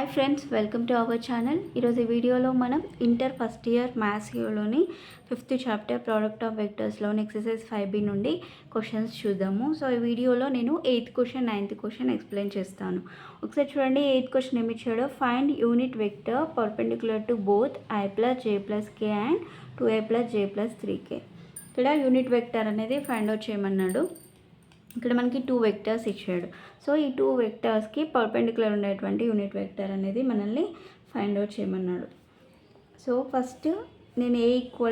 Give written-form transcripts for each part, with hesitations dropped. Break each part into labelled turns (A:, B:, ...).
A: Hi friends, welcome to our channel. ఈరోజు వీడియోలో మనం ఇంటర్ ఫస్ట్ ఇయర్ మ్యాథ్స్ లోని 5th చాప్టర్ ప్రోడక్ట్ ఆఫ్ వెక్టర్స్లోని ఎక్సర్సైజ్ 5B నుండి క్వశ్చన్స్ చూద్దాము. సో ఈ వీడియోలో నేను 8th question 9th question explain చేస్తాను. ఒకసారి చూడండి. 8th క్వశ్చన్ ఏమి ఇచ్చాడో, find unit vector perpendicular to both I + J + K and 2I + J + 3K. ఇక్కడ యూనిట్ వెక్టర్ అనేది ఫైండ్ అవుట్ చేయమన్నాడు. ఇక్కడ మనకి 2 వెక్టర్స్ ఇచ్చాడు. సో ఈ 2 వెక్టర్స్కి పర్పెండిక్యులర్ ఉండేటువంటి యూనిట్ వెక్టర్ అనేది మనల్ని ఫైండ్ అవుట్ చేయమన్నాడు. సో ఫస్ట్ నేను A =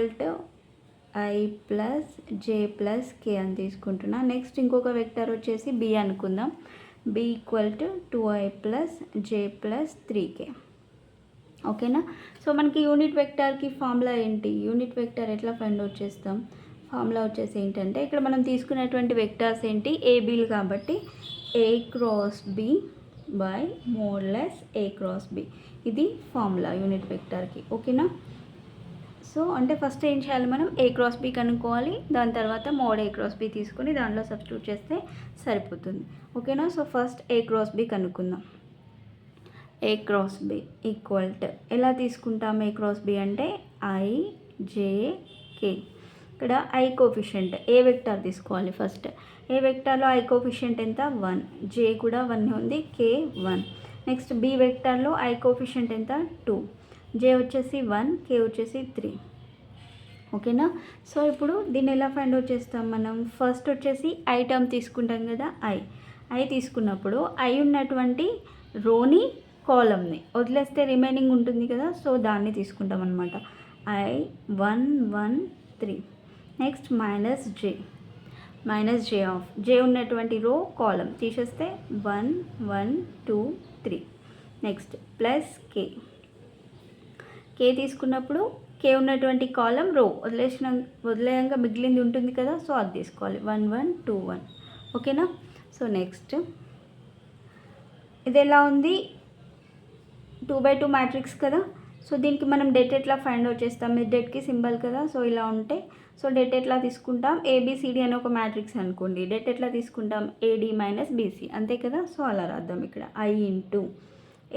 A: I + J + K అని తీసుకుంటున్నా. నెక్స్ట్ ఇంకొక వెక్టర్ వచ్చేసి B అనుకుందాం. B = 2I + J + 3K. ఓకేనా. సో మనకి యూనిట్ వెక్టర్కి ఫార్ములా ఏంటి? యూనిట్ వెక్టర్ ఎట్లా ఫైండ్ అవుట్ చేస్తాం? ఫార్ములా వచ్చేసి ఏంటంటే, ఇక్కడ మనం తీసుకునేటువంటి వెక్టర్స్ ఏంటి? ఏబీలు కాబట్టి A × B / mod A × B. ఇది ఫార్ములా యూనిట్ వెక్టర్కి. ఓకేనా. సో అంటే ఫస్ట్ ఏం చేయాలి, మనం A × B కనుక్కోవాలి. దాని తర్వాత mod A × B తీసుకొని దాంట్లో సబ్స్టిట్యూట్ చేస్తే సరిపోతుంది. ఓకేనా. సో ఫస్ట్ A × B కనుక్కుందాం. A × B = ఎలా తీసుకుంటాం? A × B అంటే I, J, K. ఇక్కడ I కోఫిషియంట్ ఏ వెక్టర్ తీసుకోవాలి ఫస్ట్. ఏ వెక్టర్లో I కోఫిషియంట్ ఎంత? 1. J కూడా 1 ఉంది, K 1. Next B వెక్టర్లో I coefficient ఎంత? 2. J వచ్చేసి 1, K వచ్చేసి 3. ఓకేనా. సో ఇప్పుడు దీన్ని ఎలా ఫైండ్ అవుట్ చేస్తాం మనం? ఫస్ట్ వచ్చేసి I టర్మ్ తీసుకుంటాం కదా. I తీసుకున్నప్పుడు I ఉన్నటువంటి రోని కాలమ్ని వదిలేస్తే రిమైనింగ్ ఉంటుంది కదా. సో దాన్ని తీసుకుంటాం అనమాట. I 1 1 3. Next minus J of J ఉన్నటువంటి రో కాలం తీసేస్తే 1 1 2 3. నెక్స్ట్ ప్లస్ K తీసుకున్నప్పుడు K ఉన్నటువంటి కాలం రో వదిలేయంగా మిగిలింది ఉంటుంది కదా. సో అది తీసుకోవాలి 1 1 2 1. ఓకేనా. సో నెక్స్ట్ ఇది ఎలా ఉంది? 2/2 మ్యాట్రిక్స్ కదా. సో దీనికి మనం డెట్ ఎట్లా ఫైండ్ అవుట్ చేస్తాం? ఇది డెట్కి సింబల్ కదా. సో ఇలా ఉంటే సో డెట్ ఎట్లా తీసుకుంటాం? ABCD అని ఒక మ్యాట్రిక్స్ అనుకోండి. డెట్ ఎట్లా తీసుకుంటాం? AD - BC అంతే కదా. సో అలా రాద్దాం. ఇక్కడ I ×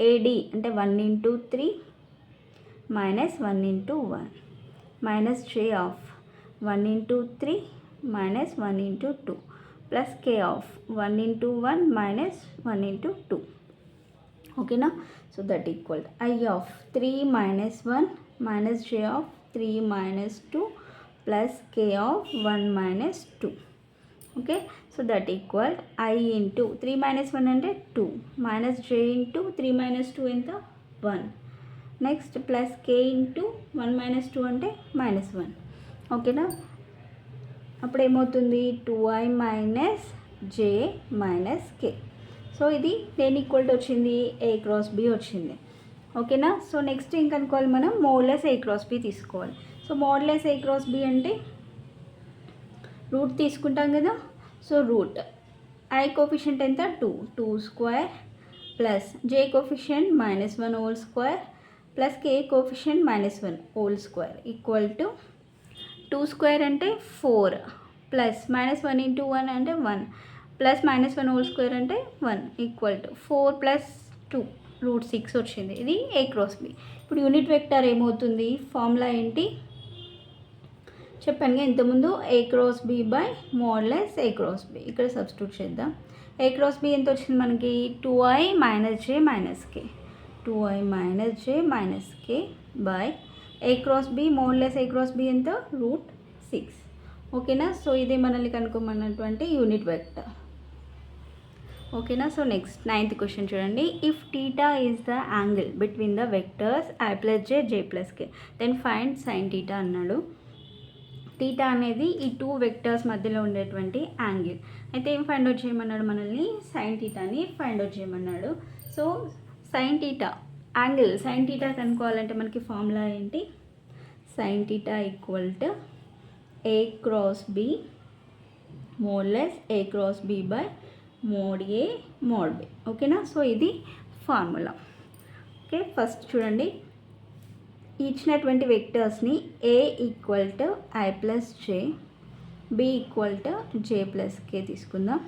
A: AD అంటే 1 × 3 - 1 × 1 minus J of 1 × 3 - 1 × 2 plus K of 1 × 1 - 1 × 2. ఓకేనా. So that equal I of 3 - 1 minus J of 3 - 2 plus K of 1 - 2. Okay. So that equal I × 3 - 1 అంటే 2 మైనస్ J × 3 - 2 ఎంత? 1. నెక్స్ట్ ప్లస్ K × 1 - 2 అంటే -1. ఓకేనా. అప్పుడు ఏమవుతుంది? 2I - J - K. సో ఇది దేని equal వచ్చింది? A × B వచ్చింది. ఓకేనా. సో నెక్స్ట్ ఏం కనుక్కోవాలి మనం? మోడ్లెస్ A × B తీసుకోవాలి. సో మోడ్లెస్ A × B అంటే రూట్ తీసుకుంటాం కదా. సో రూట్ I కోఫిషియంట్ ఎంత? 2² plus J coefficient -1² plus K coefficient -1² equal to 2² అంటే 4 ప్లస్ -1 × 1 అంటే 1 ప్లస్ -1² అంటే 1 ఈక్వల్ టు 4 + 2 √6 వచ్చింది. ఇది A × B. ఇప్పుడు యూనిట్ వెక్టర్ ఏమవుతుంది? ఫార్ములా ఏంటి చెప్పాను ఇంతకుముందు? A × B / mod A × B. ఇక్కడ సబ్స్టిట్యూట్ చేద్దాం. A × B ఎంత వచ్చింది మనకి? 2I - J - K 2I - J - K by A × B mod A × B ఎంత? √6. ఓకేనా. సో ఇదే మనల్ని కనుక్కోమన్నటువంటి యూనిట్ వెక్టర్. ఓకేనా. సో నెక్స్ట్ 9th క్వశ్చన్ చూడండి. If θ is the angle between the vectors I + J J + K then find sin θ అన్నాడు. θ అనేది ఈ 2 వెక్టర్స్ మధ్యలో ఉండేటువంటి యాంగిల్. అయితే ఏం ఫైండ్ అవుట్ చేయమన్నాడు? మనల్ని sin θని ఫైండ్ అవుట్ చేయమన్నాడు. సో sin θ యాంగిల్ sin θ కనుక్కోవాలంటే మనకి ఫార్ములా ఏంటి? sin θ = A × B mod A × B / mod A mod B. ఓకేనా. సో ఇది ఫార్ములా. ఓకే. ఫస్ట్ చూడండి, ఇచ్చినటువంటి వెక్టర్స్ని A = I + J, B = J + K తీసుకుందాం.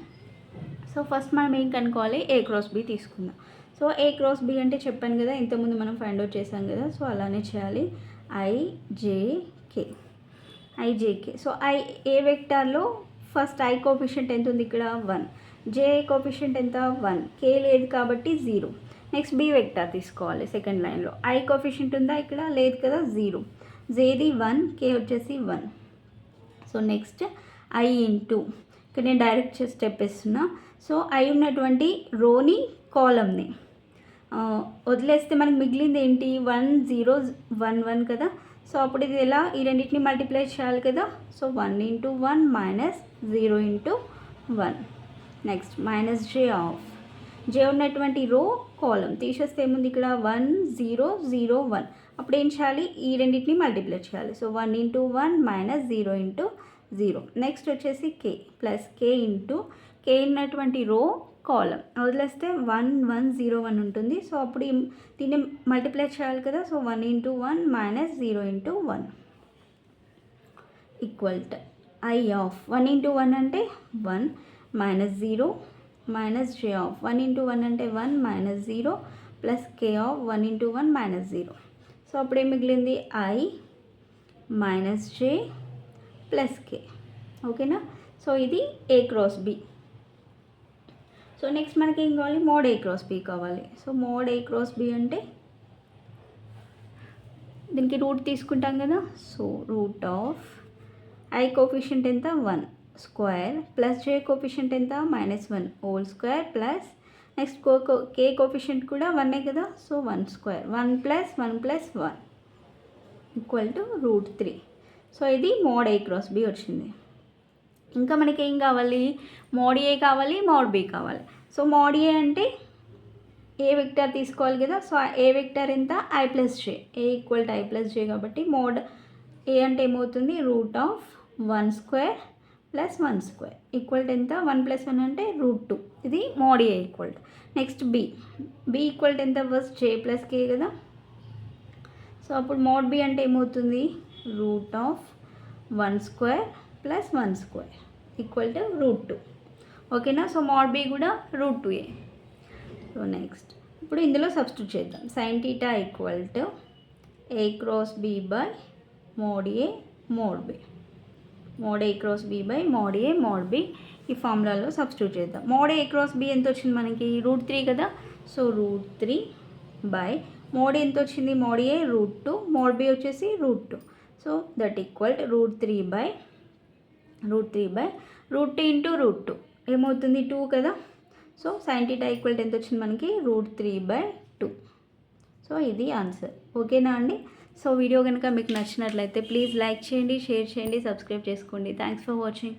A: సో ఫస్ట్ మనం ఏం కనుక్కోవాలి? A × B తీసుకుందాం. సో ఏ క్రాస్ బి అంటే చెప్పాను కదా, ఇంతకుముందు మనం ఫైండ్ అవుట్ చేసాం కదా, సో అలానే చేయాలి. ఐజేకే సో ఏ వెక్టార్లో ఫస్ట్ ఐ కోఫిషియంట్ ఎంత ఉంది ఇక్కడ 1, జే కోఫిషియంట్ ఎంత 1, కే లేదు కాబట్టి 0. నెక్స్ట్ బి వెక్టార్ తీసుకోవాలి. సెకండ్ లైన్లో ఐ కోఫిషియంట్ ఉందా ఇక్కడ, లేదు కదా, 0, జేది 1, కే వచ్చేసి 1. సో నెక్స్ట్ ఐ ఇంటూ, ఇక్కడ నేను డైరెక్ట్ స్టెప్ ఇస్తున్నా. సో ఐ ఉన్నటువంటి రోని కాలమ్ని వదిలేస్తే మనకి మిగిలింది ఏంటి, 1 0 1 1 కదా. సో అప్పుడు ఇది ఎలా, ఈ రెండింటిని మల్టిప్లై చేయాలి కదా. So 1 × 1 minus 0 × 1. నెక్స్ట్ మైనస్ జే ఉన్నటువంటి రో కాలం తీసేస్తే ఏముంది ఇక్కడ 1 0 0 1. అప్పుడు ఏం చేయాలి, ఈ రెండింటిని మల్టిప్లై చేయాలి. So 1 × 1 minus 0 × 0. నెక్స్ట్ వచ్చేసి కే ప్లస్ కే ఉన్నటువంటి రో కాలం వదిలేస్తే 1 1 0 1 ఉంటుంది. సో అప్పుడు దీన్ని మల్టిప్లై చేయాలి కదా. So 1 × 1 minus 0 × 1 equal to I of 1 × 1 అంటే 1 మైనస్ 0 మైనస్ జే ఆఫ్ 1 × 1 అంటే 1 minus 0 plus K of 1 × 1 minus 0. So అప్పుడు ఏం మిగిలింది, ఐ మైనస్ జే ప్లస్ కే. ఓకేనా. సో ఇది ఏ క్రాస్ బి. సో నెక్స్ట్ మనకి ఏం కావాలి, మోడ్ ఏ క్రాస్ బి కావాలి. So mod A cross B అంటే దీనికి రూట్ తీసుకుంటాం కదా. So root of I coefficient ఎంత 1 స్క్వేర్ ప్లస్ జే కోఫిషియంట్ ఎంత -1 హోల్ స్క్వేర్ ప్లస్ నెక్స్ట్ కే కోఫిషియంట్ కూడా 1 కదా. So 1 square 1 + 1 + 1 equal to √3. So ఇది మోడ్ ఏ క్రాస్ బి వచ్చింది. ఇంకా మనకి ఏం కావాలి, మోడ్ ఏ కావాలి, మోడ్ బి కావాలి. సో మోడ్ ఏ అంటే ఏ వెక్టర్ తీసుకోవాలి కదా. సో ఏ వెక్టర్ ఎంత, I plus J, A equal to I plus J కాబట్టి మోడ్ ఏ అంటే ఏమవుతుంది, √1² + 1² ఈక్వల్ టు ఎంత, 1 + 1 అంటే √2. ఇది mod A equal to. Next B equal to ఎంత, ఫస్ట్ జే ప్లస్ కే కదా. సో అప్పుడు మోడ్ బి అంటే ఏమవుతుంది, √1² + 1² ఈక్వల్ టు √2. ఓకేనా. సో మోడ్ బి కూడా √2a. సో నెక్స్ట్ ఇప్పుడు ఇందులో సబ్స్టిట్యూట్ చేద్దాం. Sine theta equal to A cross B by mod A mod B. Mod A cross B by mod A mod B ఈ ఫార్ములాలో substitute చేద్దాం. Mod A cross B ఎంత వచ్చింది మనకి, √3 కదా. సో √3 బై మోడ్ ఎంత వచ్చింది, మోడ్ ఏ √2, మోడ్ బి వచ్చేసి √2. So that equal to √3 by √2 × √2 ఏమవుతుంది, 2 కదా. So sign theta equal to ఎంత వచ్చింది మనకి, √3/2. సో ఇది ఆన్సర్. ఓకేనా అండి. సో వీడియో కనుక మీకు నచ్చినట్లయితే ప్లీజ్ లైక్ చేయండి, షేర్ చేయండి, సబ్స్క్రైబ్ చేసుకోండి. Thanks for watching.